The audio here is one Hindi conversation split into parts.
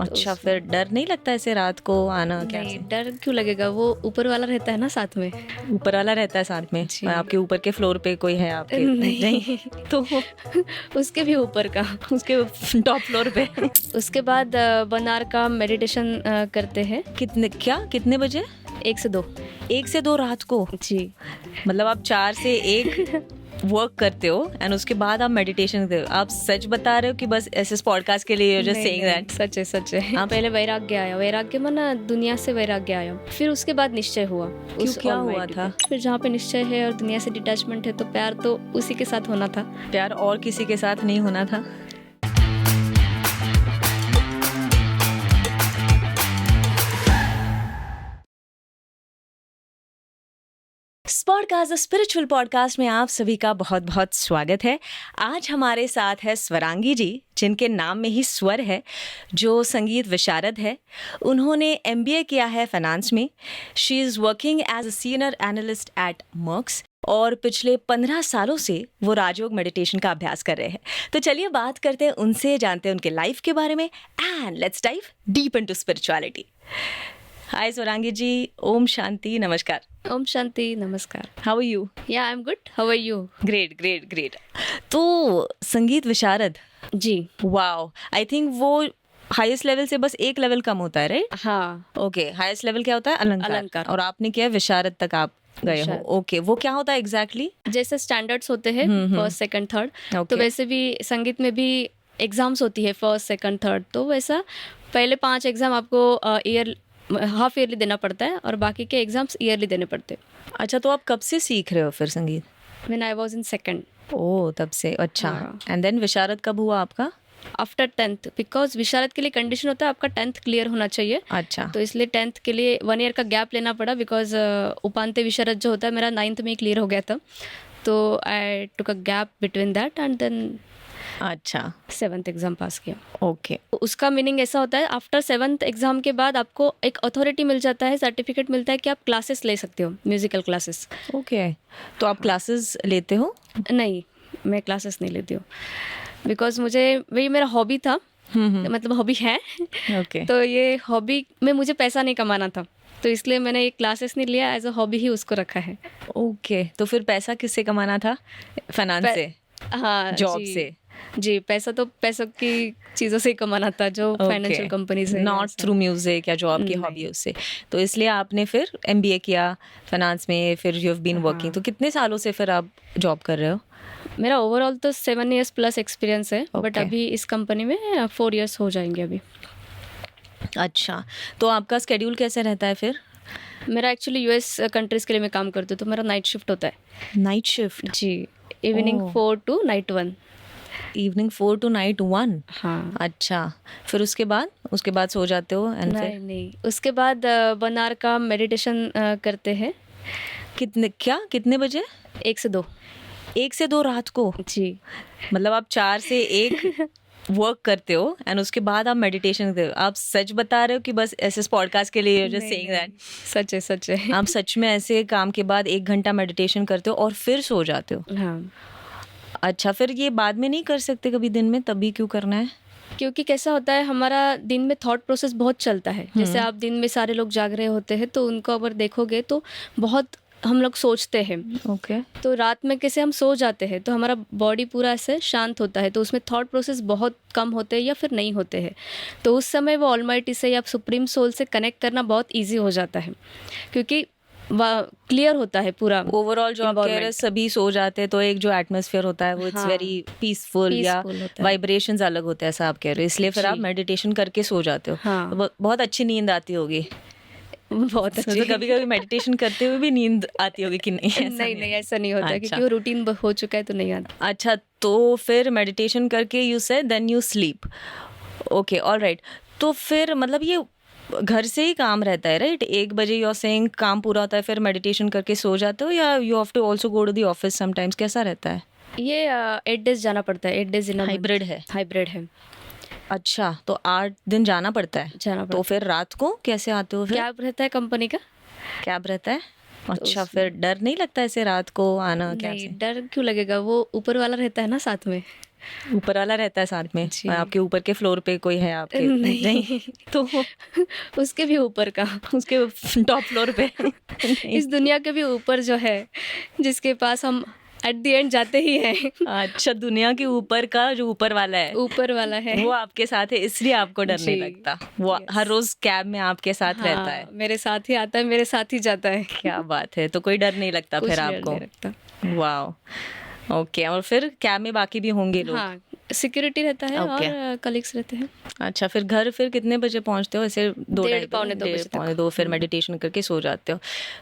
अच्छा, फिर डर नहीं लगता ऐसे रात को आना? नहीं, कैसे? डर क्यों लगेगा, वो ऊपर वाला रहता है ना साथ में। ऊपर वाला रहता है साथ में? जी। और आपके ऊपर के फ्लोर पे कोई है आपके? नहीं। तो उसके भी ऊपर का। उसके टॉप फ्लोर पे? उसके बाद बनार का मेडिटेशन करते हैं। कितने बजे? 1 से 2। 1 से 2 रात को? जी। मतलब आप 4 से 1 वर्क करते हो एंड उसके बाद आप मेडिटेशन करते हो? आप सच बता रहे हो कि बस ऐसे पॉडकास्ट के लिए जस्ट सेइंग दैट? सच है, सच है। पहले वैराग्य आया, वैराग्य माना दुनिया से वैराग्य आया, फिर उसके बाद निश्चय हुआ। क्यों, क्या हुआ Almighty था? पे। फिर जहाँ पे निश्चय है और दुनिया से डिटैचमेंट है तो प्यार तो उसी के साथ होना था। प्यार और किसी के साथ नहीं होना था? पॉडकास्ट स्पिरिचुअल पॉडकास्ट में आप सभी का बहुत बहुत स्वागत है। आज हमारे साथ है स्वरांगी जी, जिनके नाम में ही स्वर है, जो संगीत विशारद है। उन्होंने MBA किया है फाइनेंस में। She is working as a senior analyst at Maersk और पिछले 15 सालों से वो राजयोग मेडिटेशन का अभ्यास कर रहे हैं। तो चलिए बात करते हैं उनसे, जानते हैं उनके लाइफ के बारे में and let's dive deep into spirituality. Hi Swarangi ji, ओम शांति, नमस्कार। ओम शांति, नमस्कार। How are you? Yeah I am good, how are you? Great great great. तो संगीत विशारद, जी। वाओ, आई थिंक वो हाईएस्ट लेवल से बस एक लेवल कम होता है, राइट? हाँ, ओके, हाईएस्ट लेवल क्या होता है? अलंकार। और आपने किया विशारद तक आप गए हो? विशारद। ओके, वो क्या होता है एग्जैक्टली? जैसे स्टैंडर्ड्स होते हैं फर्स्ट, सेकंड, थर्ड, तो Okay. वैसे भी संगीत में भी एग्जाम्स होती है फर्स्ट, सेकंड, थर्ड। तो वैसा पहले 5 एग्जाम आपको ईयर हाफ ईयरली देना पड़ता है और बाकी के एग्जाम्स ईयरली देने पड़ते हैं। अच्छा, तो आप कब से सीख रहे हो फिर संगीत? When I was in second, oh, तब से। अच्छा, हाँ। एंड देन विशारद कब हुआ आपका? आफ्टर 10th, बिकॉज विशारद के लिए कंडीशन होता है आपका 10th क्लियर होना चाहिए। अच्छा, तो इसलिए 10th के लिए 1 ईयर का गैप लेना पड़ा, बिकॉज उपांत्य विशारद जो होता है मेरा 9th में ही क्लियर हो गया था। तो I took a gap between that and then अच्छा, 7th एग्जाम पास किया। ओके, तो उसका मीनिंग ऐसा होता है, आफ्टर 7th एग्जाम के बाद आपको एक अथॉरिटी मिल जाता है, सर्टिफिकेट मिलता है कि आप क्लासेस ले सकते हो, म्यूजिकल क्लासेस। ओके। तो आप क्लासेस लेते हो? नहीं, मैं क्लासेस नहीं लेती हूँ, बिकॉज मुझे वही मेरा हॉबी था, मतलब हॉबी है। ओके, तो ये हॉबी में मुझे पैसा नहीं कमाना था, तो इसलिए मैंने ये क्लासेस नहीं लिया, एज अ हॉबी ही उसको रखा है। ओके। तो फिर पैसा किससे कमाना था? फाइनेंस से? हाँ, जॉब जी। से? जी, पैसा तो पैसों की चीज़ों से ही कमाना था, जो फाइनेंशियल कंपनी से। नॉट थ्रू म्यूजिक या जो आपकी नहीं। हॉबी है उससे। तो इसलिए आपने फिर MBA किया फाइनेंस में, फिर यू हैव बीन वर्किंग। तो कितने सालों से फिर आप जॉब कर रहे हो? मेरा ओवरऑल तो 7 years प्लस एक्सपीरियंस है, बट Okay. अभी इस कंपनी में 4 years हो जाएंगे अभी। अच्छा, तो आपका स्केड्यूल कैसे रहता है फिर? मेरा एक्चुअली US कंट्रीज़ के लिए मैं काम करती हूँ, तो मेरा नाइट शिफ्ट होता है। Night shift? जी, evening oh. 4 to night 1। Evening 4 to night 1? हाँ। अच्छा, फिर उसके बाद सो जाते हो एंड फिर नहीं, उसके बाद बनार का मेडिटेशन करते हैं। कितने बजे? 1 से 2। 1 से 2 रात को? जी। मतलब आप 4 से 1 वर्क करते हो एंड उसके बाद आप मेडिटेशन करते हो? आप सच बता रहे हो कि बस ऐसे पॉडकास्ट के लिए जस्ट सेइंग दैट? सच है, सच है। आप सच में ऐसे काम के बाद 1 घंटा मेडिटेशन करते हो और फिर सो जाते हो? हाँ, अच्छा, फिर ये बाद में नहीं कर सकते कभी दिन में? तभी क्यों करना है? क्योंकि कैसा होता है, हमारा दिन में थॉट प्रोसेस बहुत चलता है। जैसे आप दिन में सारे लोग जाग रहे होते हैं, तो उनको अगर देखोगे तो बहुत हम लोग सोचते हैं। ओके, तो रात में कैसे हम सो जाते हैं, तो हमारा बॉडी पूरा ऐसे शांत होता है, तो उसमें थॉट प्रोसेस बहुत कम होते हैं या फिर नहीं होते हैं। तो उस समय वो ऑलमाइटी से या सुप्रीम सोल से कनेक्ट करना बहुत ईजी हो जाता है, क्योंकि क्लियर होता है पूरा ओवरऑल जो आप कह रहे हैं environment। सभी सो जाते हैं, तो एक जो एटमॉस्फेयर होता है वो इट्स हाँ, वेरी पीसफुल या peaceful होता है। वाइब्रेशंस अलग होते हैं, ऐसा आप कह रहे हो, इसलिए फिर आप जी। मेडिटेशन करके सो जाते हो। हाँ। तो बहुत अच्छी नींद आती होगी। बहुत तो अच्छी। कभी कभी मेडिटेशन करते हुए भी नींद आती होगी कि नहीं? ऐसा नहीं, ऐसा नहीं होता है, अच्छा। क्योंकि वो रूटीन हो चुका है, तो नहीं आता। अच्छा, तो फिर मेडिटेशन करके यू से then you sleep. Okay, alright. तो फिर मतलब ये घर से ही काम रहता है, राइट? 1 बजे यू आर सेइंग काम पूरा होता है, फिर मेडिटेशन करके सो जाते हो, या you have to also go to the office sometimes? कैसा रहता है? ये 8 डेज जाना पड़ता है, 8 डेज इन हाइब्रिड है? हाइब्रिड है। अच्छा, तो 8 दिन जाना पड़ता है? जाना तो पड़ता फिर रात को कैसे आते हो है। फिर? कैब रहता है कंपनी का। कैब रहता है? अच्छा, उसमें- फिर डर नहीं लगता ऐसे रात को आना? नहीं, कैसे? डर क्यों लगेगा, वो ऊपर वाला रहता है ना साथ में। ऊपर वाला रहता है साथ में? जी। और आपके ऊपर के फ्लोर पे कोई है आपके? नहीं। तो उसके भी ऊपर का, उसके टॉप फ्लोर पे? नहीं। इस दुनिया के भी ऊपर जो है, जिसके पास हम एट द एंड जाते ही हैं, अच्छा, दुनिया के ऊपर का जो ऊपर वाला है ऊपर वाला है। वो आपके साथ है, इसलिए आपको डर नहीं जी, लगता। वो yes. हर रोज कैब में आपके साथ रहता है? हाँ, मेरे साथ ही आता है, मेरे साथ ही जाता है। क्या बात है, तो कोई डर नहीं लगता कुछ फिर डर आपको? नहीं लगता। वाह, ओके। और फिर कैब में बाकी भी होंगे लोग? हाँ, सिक्योरिटी रहता है Okay. और कलीग्स रहते हैं। अच्छा, फिर घर फिर कितने बजे पहुंचते हो? ऐसे 2 डेढ़ पौने 2 बजे तक। पौने 2, फिर मेडिटेशन करके सो जाते हो।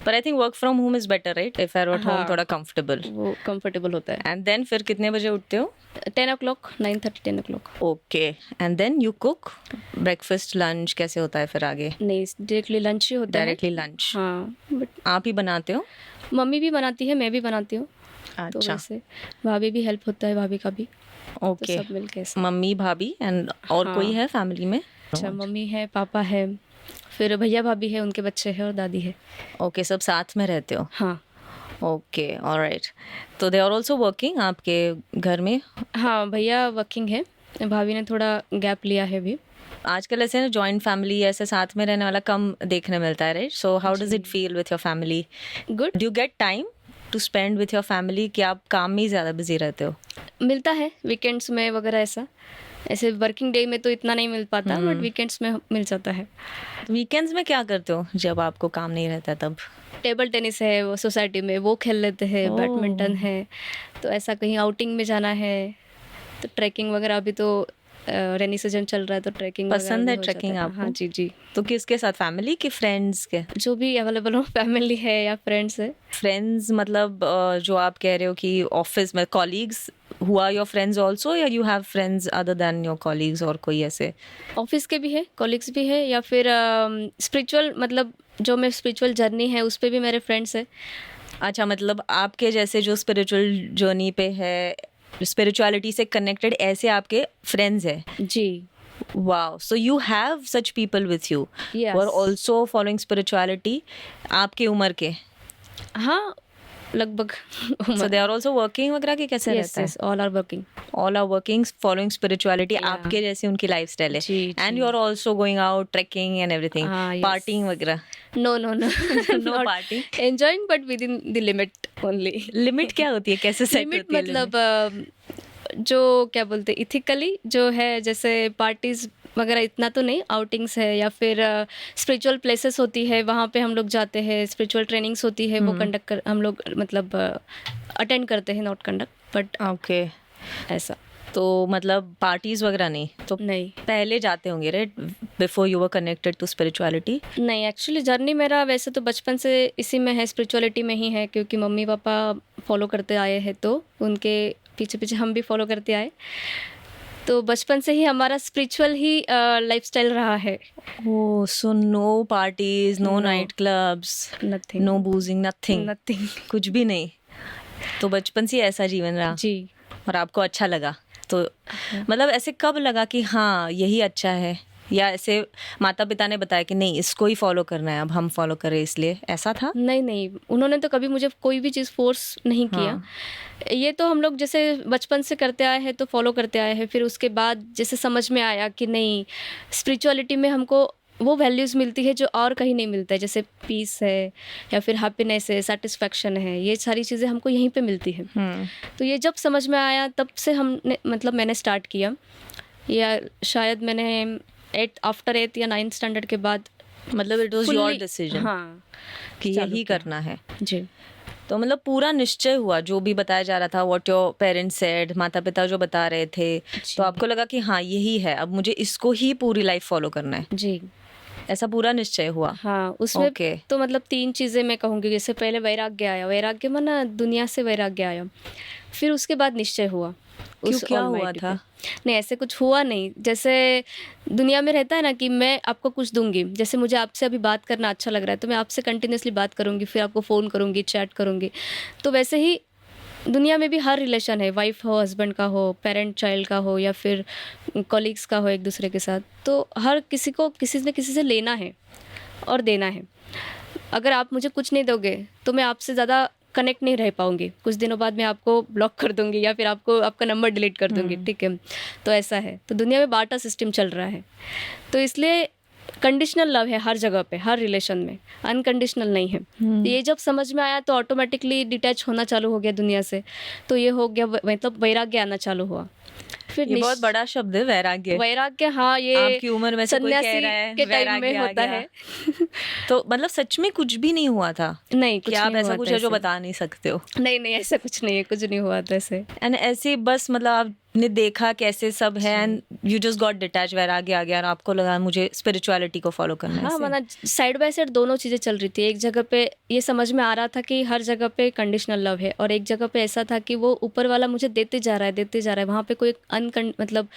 पर I think work from home is better, right? If I at home हाँ। थोड़ा कंफर्टेबल। वो कंफर्टेबल होता है। एंड देन फिर कितने बजे उठते हो? 10 o'clock, 9:30, 10 o'clock। Okay, and then you cook breakfast, lunch कैसे होता है फिर आगे? नहीं, डायरेक्टली लंच ही होता है। डायरेक्टली लंच हाँ, बट आप ही बनाते हो? मम्मी भी बनाती है, मैं भी बनाती हूँ। तो अच्छा, वैसे भाभी भी हेल्प होता है, भाभी का भी। तो ओके। सब मिलके ऐसे। मम्मी, भाभी एंड और हाँ। कोई है फैमिली में? अच्छा, मम्मी है, पापा है, फिर भैया भाभी है, उनके बच्चे हैं और दादी है। ओके, सब साथ में रहते हो? हाँ ओके, ऑलराइट। तो दे आर आल्सो वर्किंग आपके घर में? हाँ, भैया वर्किंग है, भाभी ने थोड़ा गैप लिया है अभी। आजकल ऐसे ना जॉइंट फैमिली ऐसे साथ में रहने वाला कम देखने मिलता है, right? So how does it feel with your family? Good. Do you get time to spend with your family कि आप काम में ही ज़्यादा बिजी रहते हो? मिलता है वीकेंड्स में वगैरह ऐसा। ऐसे वर्किंग डे में तो इतना नहीं मिल पाता, बट वीकेंड्स में मिल जाता है। वीकेंड्स में क्या करते हो जब आपको काम नहीं रहता तब? टेबल टेनिस है वो सोसाइटी में, वो खेल लेते हैं। ओह। बैडमिंटन है, तो ऐसा कहीं आउटिंग में जाना है, तो ट्रैकिंग वगैरह। अभी तो रेनी सीजन चल रहा है, तो ट्रैकिंग पसंद है ट्रैकिंग आपको? हाँ जी जी, तो किसके साथ, फैमिली के फ्रेंड्स के? जो भी अवेलेबल हो, फैमिली है या फ्रेंड्स है। फ्रेंड्स मतलब जो आप कह रहे हो कि ऑफिस में कॉलीग्स हुआ, योर फ्रेंड्स आल्सो, या you have friends other than your colleagues और कोई ऐसे? ऑफिस के भी है, कॉलिग्स भी है, या फिर स्पिरिचुअल, मतलब जो मैं स्पिरिचुअल जर्नी है उस पे भी मेरे फ्रेंड्स है। अच्छा, मतलब आपके जैसे जो स्पिरिचुअल जर्नी पे है, स्पिरिचुअलिटी से कनेक्टेड ऐसे आपके फ्रेंड्स हैं? जी, wow, so you have such people with you Yes. Who are also following spirituality, आपके उम्र के? हाँ, लगभग। So they are also working वगैरह के कैसे यस रहता है? Yes, all are working. All are working, following spirituality, Yeah. आपके जैसे उनकी लाइफस्टाइल है। जी, एंड जी। You are also going out, trekking and everything, हाँ, yes. पार्टिंग वगैरह? No no no, no party? Enjoying but with in the limit only. Limit क्या होती है, कैसे सेट लिमिट होती है मतलब जो क्या बोलते हैं, इथिकली जो है, जैसे पार्टीज वगैरह इतना तो नहीं, आउटिंग्स है या फिर स्पिरिचुअल प्लेसेस होती है, वहाँ पे हम लोग जाते हैं, स्पिरिचुअल ट्रेनिंग्स होती है, वो कंडक्ट कर हम लोग मतलब अटेंड करते हैं, नॉट कंडक्ट बट ओके। ऐसा। तो मतलब पार्टीज वगैरह नहीं? तो नहीं पहले जाते होंगे, right, before you were connected to spirituality? नहीं, एक्चुअली जर्नी मेरा वैसे तो बचपन से इसी में है, स्पिरिचुअलिटी में ही है, क्योंकि मम्मी पापा फॉलो करते आए हैं, तो उनके पीछे पीछे हम भी फॉलो करते आए। तो बचपन से ही हमारा स्पिरिचुअल ही लाइफस्टाइल रहा है। Oh, so no parties, no No. Night clubs, nothing, no boozing, nothing? Nothing. कुछ भी नहीं? तो बचपन से ही ऐसा जीवन रहा जी, और आपको अच्छा लगा? तो मतलब ऐसे कब लगा कि हाँ यही अच्छा है, या ऐसे माता पिता ने बताया कि नहीं इसको ही फॉलो करना है, अब हम फॉलो करें इसलिए, ऐसा था? नहीं नहीं, उन्होंने तो कभी मुझे कोई भी चीज़ फोर्स नहीं किया। हाँ। ये तो हम लोग जैसे बचपन से करते आए हैं, तो फॉलो करते आए हैं। फिर उसके बाद जैसे समझ में आया कि नहीं, स्पिरिचुअलिटी में हमको वो वैल्यूज़ मिलती है जो और कहीं नहीं मिलता है, जैसे पीस है या फिर हैप्पीनेस है, सेटिस्फैक्शन है, ये सारी चीज़ें हमको यहीं पे मिलती है। तो ये जब समझ में आया तब से हमने मतलब मैंने स्टार्ट किया, या शायद मैंने आफ्टर 8th या 9th स्टैंडर्ड के बाद मतलब it was your fully- decision हाँ कि चालू यही किया। करना है? जी, तो मतलब पूरा निश्चय हुआ, जो भी बताया जा रहा था, व्हाट योर पेरेंट्स सेड, माता पिता जो बता रहे थे, तो आपको लगा कि हाँ यही है, अब मुझे इसको ही पूरी लाइफ फॉलो करना है, जी, ऐसा पूरा निश्चय हुआ? हाँ। उसमें ओके। तो मतलब 3 चीज़ें मैं कहूँगी। जैसे पहले वैराग्य आया, वैराग्य माना दुनिया से वैराग्य आया, फिर उसके बाद निश्चय हुआ। क्यों, क्या हुआ Almighty था? पे। नहीं, ऐसे कुछ हुआ नहीं। जैसे दुनिया में रहता है ना कि मैं आपको कुछ दूंगी, जैसे मुझे आपसे अभी बात करना अच्छा लग रहा है, तो मैं आपसे कंटिन्यूसली बात करूंगी, फिर आपको फ़ोन करूंगी, चैट करूंगी। तो वैसे ही दुनिया में भी हर रिलेशन है, वाइफ हो, हस्बैंड का हो, पेरेंट चाइल्ड का हो, या फिर कॉलीग्स का हो एक दूसरे के साथ। तो हर किसी को किसी न किसी से लेना है और देना है। अगर आप मुझे कुछ नहीं दोगे तो मैं आपसे ज़्यादा कनेक्ट नहीं रह पाऊंगी, कुछ दिनों बाद मैं आपको ब्लॉक कर दूंगी या फिर आपको आपका नंबर डिलीट कर दूंगी, ठीक है। तो ऐसा है, तो दुनिया में बाटा सिस्टम चल रहा है, तो इसलिए कंडीशनल लव है हर जगह पे, हर रिलेशन में, अनकंडीशनल नहीं है। तो ये जब समझ में आया तो ऑटोमेटिकली डिटैच होना चालू हो गया दुनिया से, तो ये हो गया, मतलब वैराग्य आना चालू हुआ। फिर ये बहुत बड़ा शब्द है, वैराग्य। वैराग्य, हाँ, ये आपकी उम्र में से कोई कह सन्यासी रहा है के टाइम में वैराग्य आ होता गया। है। तो मतलब सच में कुछ भी नहीं हुआ था? नहीं, कुछ क्या आप नहीं ऐसा हुआ कुछ था है जो ऐसे। बता नहीं सकते हो? नहीं नहीं, ऐसा कुछ नहीं है, कुछ नहीं हुआ था ऐसे। एंड ऐसे बस मतलब आपने देखा कैसे सब है and you just got detach, वैराग्य आ गया और आपको लगा मुझे स्पिरिचुअलिटी को फॉलो करना है। हाँ, ऐसे? मतलब साइड बाय साइड दोनों चीज़ें चल रही थी। एक जगह पे ये समझ में आ रहा था कि हर जगह पे कंडीशनल लव है, और एक जगह पे ऐसा था कि वो ऊपर वाला मुझे देते जा रहा है, देते जा रहा है, वहाँ पे कोई मतलब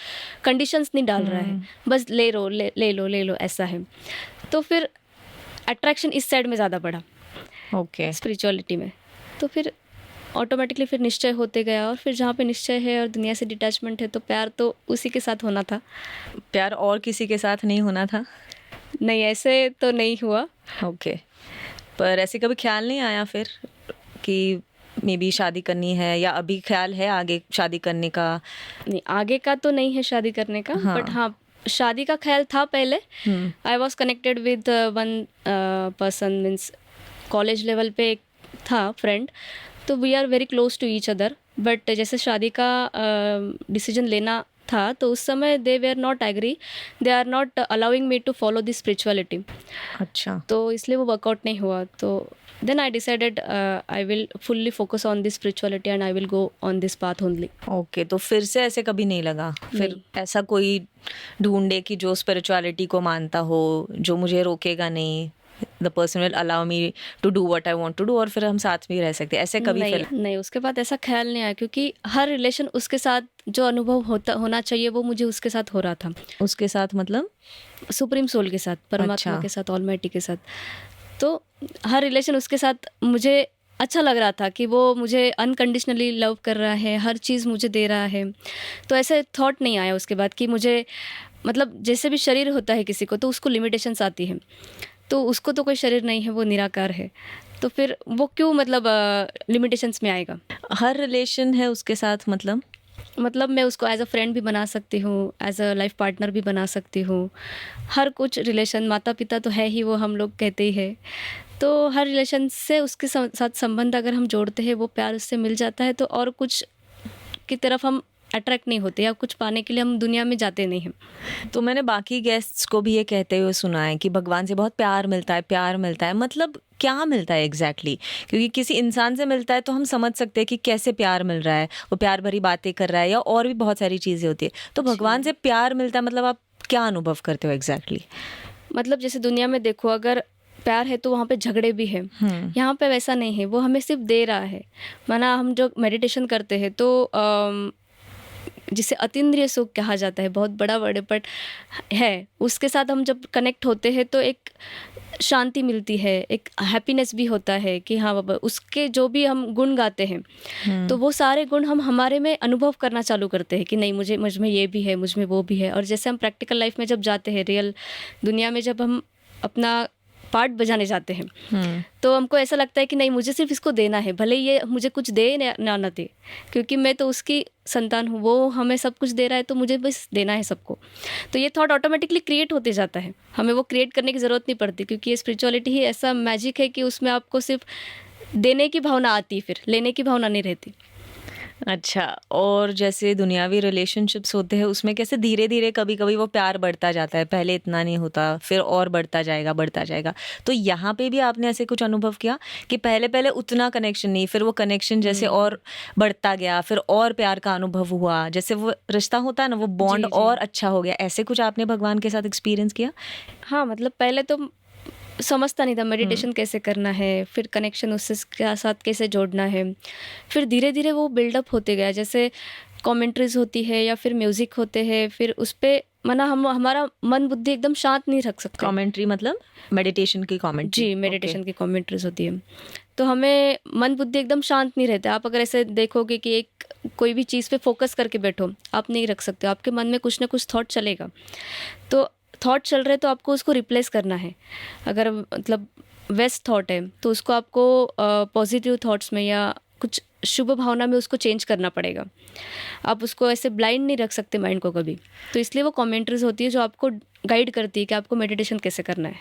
कंडीशंस नहीं डाल रहा है, बस ले लो, ले लो, ले लो, ऐसा है। तो फिर अट्रैक्शन इस साइड में ज़्यादा बढ़ा, ओके। स्पिरिचुअलिटी में। तो फिर ऑटोमेटिकली फिर निश्चय होते गया, और फिर जहाँ पे निश्चय है और दुनिया से डिटैचमेंट है, तो प्यार तो उसी के साथ होना था। प्यार और किसी के साथ नहीं होना था? नहीं, ऐसे तो नहीं हुआ। ओके। पर ऐसे कभी ख्याल नहीं आया फिर कि मे बी शादी करनी है, या अभी ख्याल है आगे शादी करने का? नहीं, आगे का तो नहीं है शादी करने का, हाँ। बट हाँ, शादी का ख्याल था पहले। I was connected with one person, means college level पे एक था फ्रेंड, तो we are very close to each other. But जैसे शादी का डिसीजन लेना था, तो उस समय they were not agree, they are not allowing me to follow this spirituality. अच्छा। तो इसलिए वो वर्कआउट नहीं हुआ। तो then I decided I will fully focus on this spirituality and I will go on this path only. Okay, तो फिर से ऐसे कभी नहीं लगा फिर नहीं। ऐसा कोई ढूंढे कि जो स्पिरिचुअलिटी को मानता हो, जो मुझे रोकेगा नहीं, the person will allow me to do what I want to do, और फिर हम साथ में ही रह सकते हैं, ऐसे कभी नहीं, फिर? नहीं, उसके बाद ऐसा ख्याल नहीं आया, क्योंकि हर रिलेशन उसके साथ जो अनुभव होना चाहिए वो मुझे उसके साथ हो रहा था। उसके साथ मतलब? सुप्रीम सोल के साथ, परमात्मा अच्छा। के साथ, ऑलमाइटी के साथ। तो हर रिलेशन उसके साथ मुझे अच्छा लग रहा था कि वो मुझे अनकंडीशनली लव कर रहा है, हर चीज़ मुझे दे रहा है। तो ऐसे थॉट नहीं आया उसके बाद कि मुझे, मतलब जैसे भी शरीर होता है किसी को, तो उसको लिमिटेशंस आती है, तो उसको तो कोई शरीर नहीं है, वो निराकार है, तो फिर वो क्यों मतलब लिमिटेशंस में आएगा। हर रिलेशन है उसके साथ मतलब मैं उसको एज अ फ्रेंड भी बना सकती हूँ, एज अ लाइफ पार्टनर भी बना सकती हूँ, हर कुछ रिलेशन, माता पिता तो है ही, वो हम लोग कहते ही है। तो हर रिलेशन से उसके साथ संबंध अगर हम जोड़ते हैं, वो प्यार उससे मिल जाता है, तो और कुछ की तरफ हम अट्रैक्ट नहीं होते, या कुछ पाने के लिए हम दुनिया में जाते नहीं हैं। तो मैंने बाकी गेस्ट्स को भी ये कहते हुए सुना है कि भगवान से बहुत प्यार मिलता है, प्यार मिलता है। मतलब क्या मिलता है एग्जैक्टली? क्योंकि किसी इंसान से मिलता है तो हम समझ सकते हैं कि कैसे प्यार मिल रहा है, वो प्यार भरी बातें कर रहा है, या और भी बहुत सारी चीज़ें होती है। तो भगवान से प्यार मिलता है, मतलब आप क्या अनुभव करते हो एग्जैक्टली? मतलब जैसे दुनिया में देखो, अगर प्यार है तो वहाँ पे झगड़े भी है, यहाँ पे वैसा नहीं है, वो हमें सिर्फ दे रहा है। माना हम जो मेडिटेशन करते हैं, तो जिसे अतीन्द्रिय सुख कहा जाता है, बहुत बड़ा वर्ड बट है, उसके साथ हम जब कनेक्ट होते हैं तो एक शांति मिलती है, एक हैप्पीनेस भी होता है कि हाँ बाबा, उसके जो भी हम गुण गाते हैं, तो वो सारे गुण हम हमारे में अनुभव करना चालू करते हैं कि नहीं, मुझ में ये भी है, मुझ में वो भी है। और जैसे हम प्रैक्टिकल लाइफ में जब जाते हैं, रियल दुनिया में जब हम अपना पार्ट बजाने जाते हैं, तो हमको ऐसा लगता है कि नहीं, मुझे सिर्फ इसको देना है, भले ये मुझे कुछ दे ना दे, क्योंकि मैं तो उसकी संतान हूँ, वो हमें सब कुछ दे रहा है, तो मुझे बस देना है सबको। तो ये थॉट ऑटोमेटिकली क्रिएट होते जाता है, हमें वो क्रिएट करने की ज़रूरत नहीं पड़ती, क्योंकि ये स्पिरिचुअलिटी ही ऐसा मैजिक है कि उसमें आपको सिर्फ देने की भावना आती, फिर लेने की भावना नहीं रहती। अच्छा, और जैसे दुनियावी रिलेशनशिप्स होते हैं, उसमें कैसे धीरे धीरे कभी कभी वो प्यार बढ़ता जाता है, पहले इतना नहीं होता, फिर और बढ़ता जाएगा, बढ़ता जाएगा। तो यहाँ पे भी आपने ऐसे कुछ अनुभव किया कि पहले पहले उतना कनेक्शन नहीं, फिर वो कनेक्शन जैसे और बढ़ता गया, फिर और प्यार का अनुभव हुआ, जैसे वो रिश्ता होता है ना, वो बॉन्ड जी, जी। और अच्छा हो गया, ऐसे कुछ आपने भगवान के साथ एक्सपीरियंस किया? हाँ, मतलब पहले तो समझता नहीं था मेडिटेशन कैसे करना है, फिर कनेक्शन उससे के साथ कैसे जोड़ना है। फिर धीरे धीरे वो बिल्डअप होते गया, जैसे कमेंट्रीज होती है या फिर म्यूज़िक होते हैं, फिर उस पर माना हम हमारा मन बुद्धि एकदम शांत नहीं रख सकते। कमेंट्री मतलब मेडिटेशन की कमेंट्री? जी, मेडिटेशन की कमेंट्रीज होती है, तो हमें मन बुद्धि एकदम शांत नहीं रहता। आप अगर ऐसे देखोगे कि एक कोई भी चीज़ पे फोकस करके बैठो, आप नहीं रख सकते, आपके मन में कुछ ना कुछ थॉट चलेगा। तो थॉट चल रहे तो आपको उसको रिप्लेस करना है। अगर मतलब वेस्ट थॉट है तो उसको आपको पॉजिटिव थॉट्स में या कुछ शुभ भावना में उसको चेंज करना पड़ेगा। आप उसको ऐसे ब्लाइंड नहीं रख सकते माइंड को कभी। तो इसलिए वो कमेंट्रीज होती है जो आपको गाइड करती है कि आपको मेडिटेशन कैसे करना है।